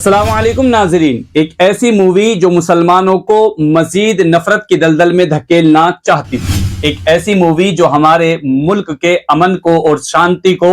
अस्सलाम वालेकुम नाजरीन। एक ऐसी मूवी जो मुसलमानों को मजीद नफरत की दलदल में धकेलना चाहती थी, एक ऐसी मूवी जो हमारे मुल्क के अमन को और शांति को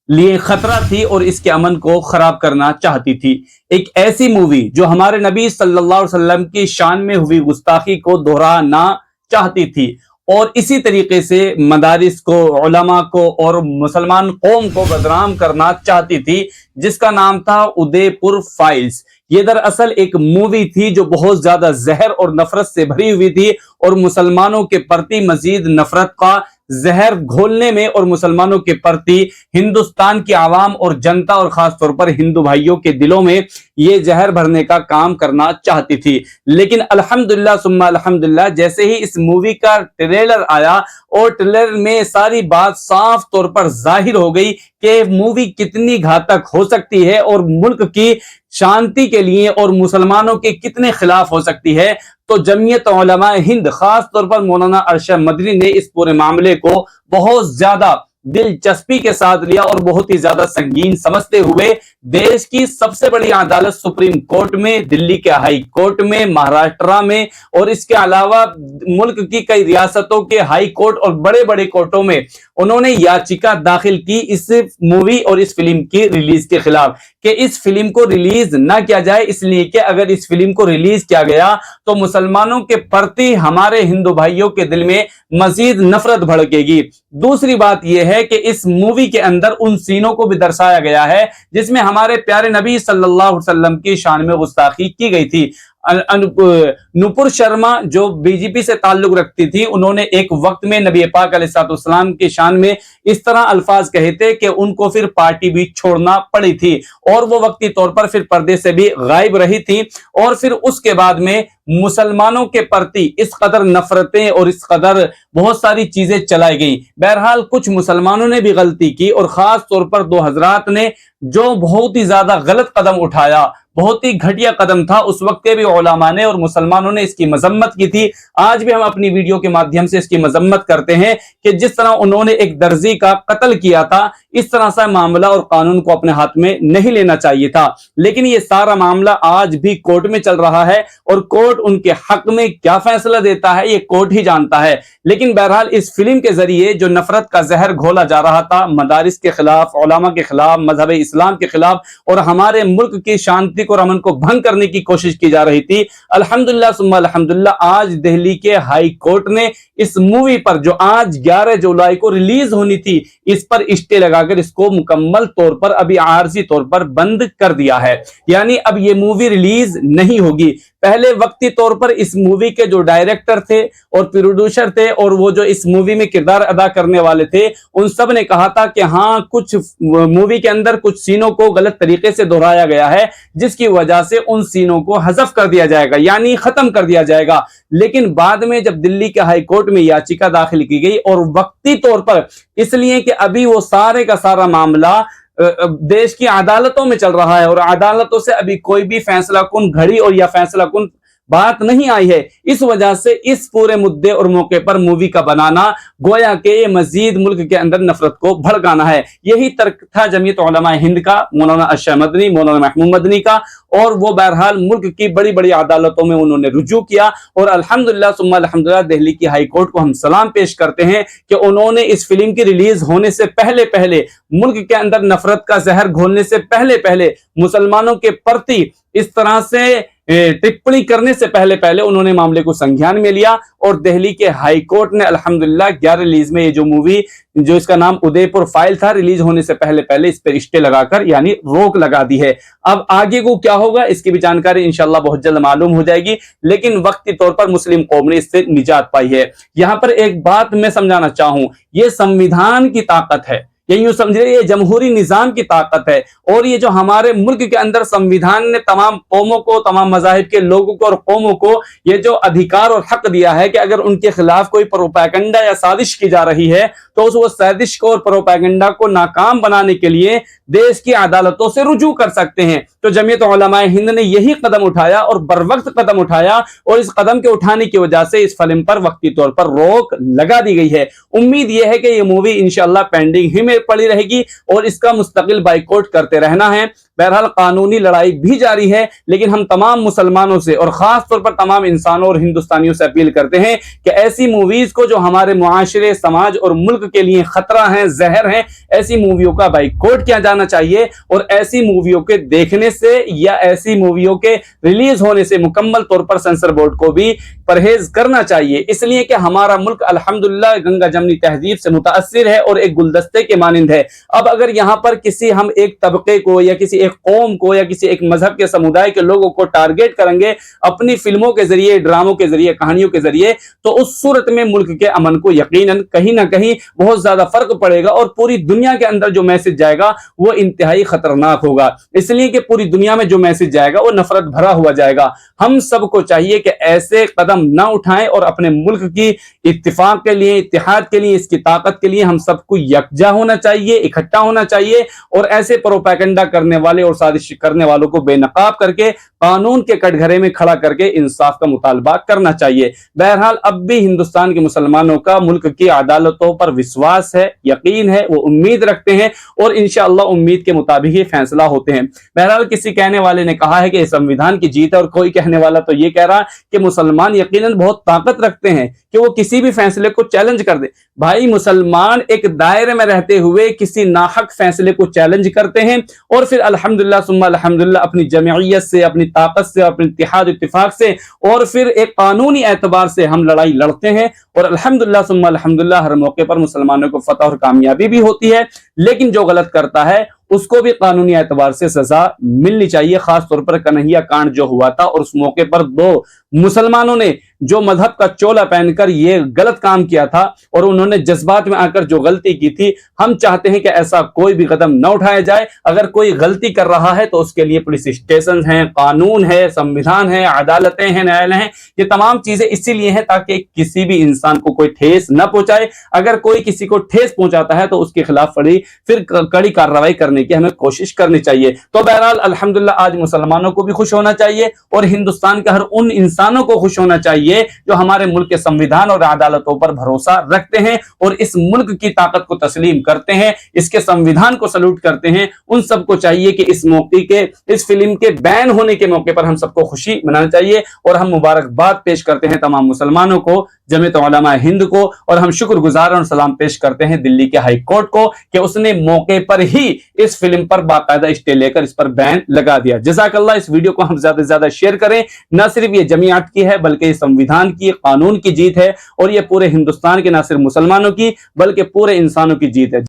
लिए खतरा थी और इसके अमन को खराब करना चाहती थी, एक ऐसी मूवी जो हमारे नबी सल्लल्लाहु अलैहि वसल्लम की शान में हुई गुस्ताखी को दोहराना चाहती थी और इसी तरीके से मदारिस को, उलमा को और मुसलमान कौम को बदनाम करना चाहती थी, जिसका नाम था उदयपुर फाइल्स। ये दरअसल एक मूवी थी जो बहुत ज्यादा जहर और नफरत से भरी हुई थी और मुसलमानों के प्रति मजीद नफरत का जहर घोलने में और मुसलमानों के प्रति हिंदुस्तान की आवाम और जनता और खास तौर पर हिंदू भाइयों के दिलों में ये जहर भरने का काम करना चाहती थी। लेकिन अल्हम्दुलिल्लाह सुम्मा अल्हम्दुलिल्लाह, जैसे ही इस मूवी का ट्रेलर आया और ट्रेलर में सारी बात साफ तौर पर जाहिर हो गई कि मूवी कितनी घातक हो सकती है और मुल्क की शांति के लिए और मुसलमानों के कितने खिलाफ हो सकती है, तो जमीयत उलमा हिंद खास तौर पर मौलाना अरशद मदनी ने इस पूरे मामले को बहुत ज्यादा दिलचस्पी के साथ लिया और बहुत ही ज्यादा संगीन समझते हुए देश की सबसे बड़ी अदालत सुप्रीम कोर्ट में, दिल्ली के हाई कोर्ट में, महाराष्ट्र में और इसके अलावा मुल्क की कई रियासतों के हाई कोर्ट और बड़े बड़े कोर्टों में उन्होंने याचिका दाखिल की इस मूवी और इस फिल्म की रिलीज के खिलाफ कि इस फिल्म को रिलीज ना किया जाए, इसलिए कि अगर इस फिल्म को रिलीज किया गया तो मुसलमानों के प्रति हमारे हिंदू भाइयों के दिल में मजीद नफरत भड़केगी। दूसरी बात यह है कि इस मूवी के अंदर उन सीनों को भी दर्शाया गया है जिसमें हमारे प्यारे नबी सल्लल्लाहु अलैहि वसल्लम की शान में गुस्ताखी की गई थी। नुपुर शर्मा जो बीजेपी से ताल्लुक रखती थी, उन्होंने एक वक्त में नबी पाक अलैहिस्सलाम की शान में इस तरह अल्फाज कहे थे कि उनको फिर पार्टी भी छोड़ना पड़ी थी और वो वक्ती तौर पर फिर पर्दे से भी गायब रही थी और फिर उसके बाद में मुसलमानों के प्रति इस कदर नफरतें और इस कदर बहुत सारी चीजें चलाई गई। बहरहाल कुछ मुसलमानों ने भी गलती की और खास तौर पर दो हजरात ने जो बहुत ही ज्यादा गलत कदम उठाया, बहुत ही घटिया कदम था, उस वक्त के भी उलमा ने और मुसलमानों ने इसकी मजम्मत की थी। आज भी हम अपनी वीडियो के माध्यम से इसकी मजम्मत करते हैं कि जिस तरह उन्होंने एक दर्जी का कत्ल किया था, इस तरह से मामला और कानून को अपने हाथ में नहीं लेना चाहिए था। लेकिन ये सारा मामला आज भी कोर्ट में चल रहा है और कोर्ट उनके हक में क्या फैसला देता है ये कोर्ट ही जानता है। लेकिन बहरहाल इस फिल्म के जरिए जो नफरत का जहर घोला जा रहा था मदारिस के खिलाफ, उलमा के खिलाफ, मजहब इस्लाम के खिलाफ और हमारे मुल्क की शांति और अमन को भंग करने की कोशिश की जा रही थी, अल्हम्दुलिल्लाह सुम्मा अल्हम्दुलिल्लाह आज दिल्ली के हाई कोर्ट ने इस मूवी पर जो आज 11 जुलाई को रिलीज होनी थी, इस पर स्टे लगाकर इसको मुकम्मल तौर पर अभी आरजी तौर पर बंद कर दिया है। यानी अब ये मूवी रिलीज नहीं होगी। पहले वक्ती तौर पर इस मूवी के जो डायरेक्टर थे और प्रोड्यूसर थे और वो जो इस मूवी में किरदार अदा करने वाले थे, उन सब ने कहा था कि हाँ, कुछ मूवी के अंदर कुछ सीनों को गलत तरीके से दोहराया गया है जिसकी वजह से उन सीनों को हज़फ कर दिया जाएगा, यानी खत्म कर दिया जाएगा। लेकिन बाद में जब दिल्ली के हाई कोर्ट में याचिका दाखिल की गई और वक्ती तौर पर इसलिए कि अभी वो सारे का सारा मामला देश की अदालतों में चल रहा है और अदालतों से अभी कोई भी फैसला कुन घड़ी और या फैसला कुन बात नहीं आई है, इस वजह से इस पूरे मुद्दे और मौके पर मूवी का बनाना गोया के ये मजीद मुल्क के अंदर नफरत को भड़काना है। यही तर्क था जमीयत उलमा हिंद का, मौलाना अरशद मदनी, मौलाना महमूद मदनी का, और वो बहरहाल मुल्क की बड़ी बड़ी अदालतों में उन्होंने रुजू किया और अल्हम्दुलिल्लाह सुम्मा अल्हम्दुलिल्लाह दिल्ली की हाई कोर्ट को हम सलाम पेश करते हैं कि उन्होंने इस फिल्म की रिलीज होने से पहले पहले, मुल्क के अंदर नफरत का जहर घोलने से पहले पहले, मुसलमानों के प्रति इस तरह से टिप्पणी करने से पहले पहले उन्होंने मामले को संज्ञान में लिया और दिल्ली के हाई कोर्ट ने अल्हम्दुलिल्लाह 11 रिलीज में ये जो मूवी जो इसका नाम उदयपुर फाइल था, रिलीज होने से पहले पहले इस पर स्टे लगाकर यानी रोक लगा दी है। अब आगे को क्या होगा इसकी भी जानकारी इंशाल्लाह बहुत जल्द मालूम हो जाएगी, लेकिन वक्ती तौर पर मुस्लिम कौम ने इससे निजात पाई है। यहां पर एक बात मैं समझाना चाहूं, ये संविधान की ताकत है, ये यूं समझिए ये जमहूरी निजाम की ताकत है और ये जो हमारे मुल्क के अंदर संविधान ने तमाम कौमों को, तमाम मजाहिब के लोगों को और कौमों को ये जो अधिकार और हक दिया है कि अगर उनके खिलाफ कोई प्रोपेगेंडा या साजिश की जा रही है तो उस साजिश को और प्रोपेगेंडा को नाकाम बनाने के लिए देश की अदालतों से रुजू कर सकते हैं। तो जमीयत उलमा हिंद ने यही कदम उठाया और बर वक्त कदम उठाया और इस कदम के उठाने की वजह से इस फिल्म पर वक्ती तौर पर रोक लगा दी गई है। उम्मीद यह है कि यह मूवी इंशाल्लाह पेंडिंग ही में पड़ी रहेगी और इसका मुस्तकिल बाइकआउट करते रहना है। بہرحال قانونی لڑائی بھی جاری ہے، لیکن ہم تمام مسلمانوں سے اور خاص طور پر تمام انسانوں اور ہندوستانیوں سے اپیل کرتے ہیں کہ ایسی موویز کو جو ہمارے معاشرے، سماج اور ملک کے لیے خطرہ ہیں، زہر ہیں، ایسی موویوں کا بائیکاٹ کیا جانا چاہیے، اور ایسی موویوں کے دیکھنے سے یا ایسی موویوں کے ریلیز ہونے سے مکمل طور پر سینسر بورڈ کو بھی پرہیز کرنا چاہیے، اس لیے کہ ہمارا ملک الحمدللہ گنگا جمنی تہذیب سے متاثر ہے اور ایک گلدستے کے مانند ہے۔ اب اگر یہاں پر کسی ہم ایک طبقے کو یا کسی ایک قوم کو یا کسی ایک مذہب کے سمودائے کے لوگوں کو ٹارگیٹ کریں گے اپنی فلموں کے ذریعے، ڈراموں کے ذریعے، کہانیوں کے ذریعے، تو اس صورت میں ملک کے امن کو یقیناً کہیں نہ کہیں بہت زیادہ فرق پڑے گا، اور پوری دنیا کے اندر جو میسج جائے گا وہ انتہائی خطرناک ہوگا، اس لیے کہ پوری دنیا میں جو میسج جائے گا وہ نفرت بھرا ہوا جائے گا۔ ہم سب کو چاہیے کہ ایسے قدم نہ اٹھائیں اور اپنے ملک کی اتفاق کے لیے، اتحاد کے لیے، اس کی طاقت کے لیے ہم سب کو یکجا ہونا چاہیے، اکٹھا ہونا چاہیے، اور ایسے پروپیگنڈا کرنے والے اور سازش کرنے والوں کو بے نقاب کر کے قانون کے کٹ گھرے میں کھڑا کر کے انصاف کا مطالبہ کرنا چاہیے۔ بہرحال اب بھی ہندوستان کے مسلمانوں کا ملک کی عدالتوں پر وشواس ہے، یقین ہے، وہ امید رکھتے ہیں، اور انشاءاللہ امید کے مطابق یہ فیصلہ ہوتے ہیں۔ بہرحال کسی کہنے والے نے کہا ہے کہ یہ سنویدھان کی جیت ہے، اور کوئی کہنے والا تو یہ کہہ رہا کہ مسلمان یقیناً بہت طاقت رکھتے ہیں کہ وہ کسی بھی فیصلے کو چیلنج کر دے۔ بھائی مسلمان ایک دائرے میں رہتے ہوئے کسی ناحق فیصلے کو چیلنج کرتے ہیں، اور پھر الحمدللہ ثم الحمدللہ اپنی جمعیت سے، اپنی طاقت سے، اپنے اتحاد اتفاق سے، اور پھر ایک قانونی اعتبار سے ہم لڑائی لڑتے ہیں، اور الحمدللہ ثم الحمدللہ ہر موقع پر مسلمانوں کو فتح اور کامیابی بھی ہوتی ہے۔ لیکن جو غلط کرتا ہے اس کو بھی قانونی اعتبار سے سزا ملنی چاہیے، خاص طور پر کنہیا کانڈ جو ہوا تھا، اور اس موقع پر دو مسلمانوں نے جو مذہب کا چولا پہن کر یہ غلط کام کیا تھا اور انہوں نے جذبات میں آ کر جو غلطی کی تھی، ہم چاہتے ہیں کہ ایسا کوئی بھی قدم نہ اٹھایا جائے۔ اگر کوئی غلطی کر رہا ہے تو اس کے لیے پولیس اسٹیشن ہیں، قانون ہے، سنویدھان ہے، عدالتیں ہیں، نیالے ہیں، یہ تمام چیزیں اسی لیے ہیں تاکہ کسی بھی انسان کو کوئی ٹھیس نہ پہنچائے۔ اگر کوئی کسی کو ٹھیس پہنچاتا ہے تو اس کے خلاف پھر کڑی کارروائی کرنے کی ہمیں کوشش کرنی چاہیے۔ تو بہرحال الحمدللہ آج مسلمانوں کو بھی خوش ہونا چاہیے، اور ہندوستان کے ہر ان انسانوں کو خوش ہونا چاہیے جو ہمارے ملک کے سنویدھان اور عدالتوں پر بھروسہ رکھتے ہیں اور اس ملک کی طاقت کو تسلیم کرتے ہیں، اس کے سنویدھان کو سلوٹ کرتے ہیں۔ ان سب کو چاہیے کہ اس موقع کے، اس فلم کے بین ہونے کے موقع پر ہم سب کو خوشی منانا چاہیے، اور ہم مبارکباد پیش کرتے ہیں تمام مسلمانوں کو، جمعیت علماء ہند کو، اور ہم شکر گزار اور سلام پیش کرتے ہیں دلی کے ہائی کورٹ کو کہ اس نے موقع پر ہی اس فلم پر باقاعدہ اسٹے لے کر اس پر بین لگا دیا۔ جزاک اللہ۔ اس ویڈیو کو ہم زیادہ سے زیادہ شیئر کریں، نہ صرف یہ جمعیت کی ہے بلکہ یہ سنویدھان کی، قانون کی جیت ہے، اور یہ پورے ہندوستان کے نہ صرف مسلمانوں کی بلکہ پورے انسانوں کی جیت ہے۔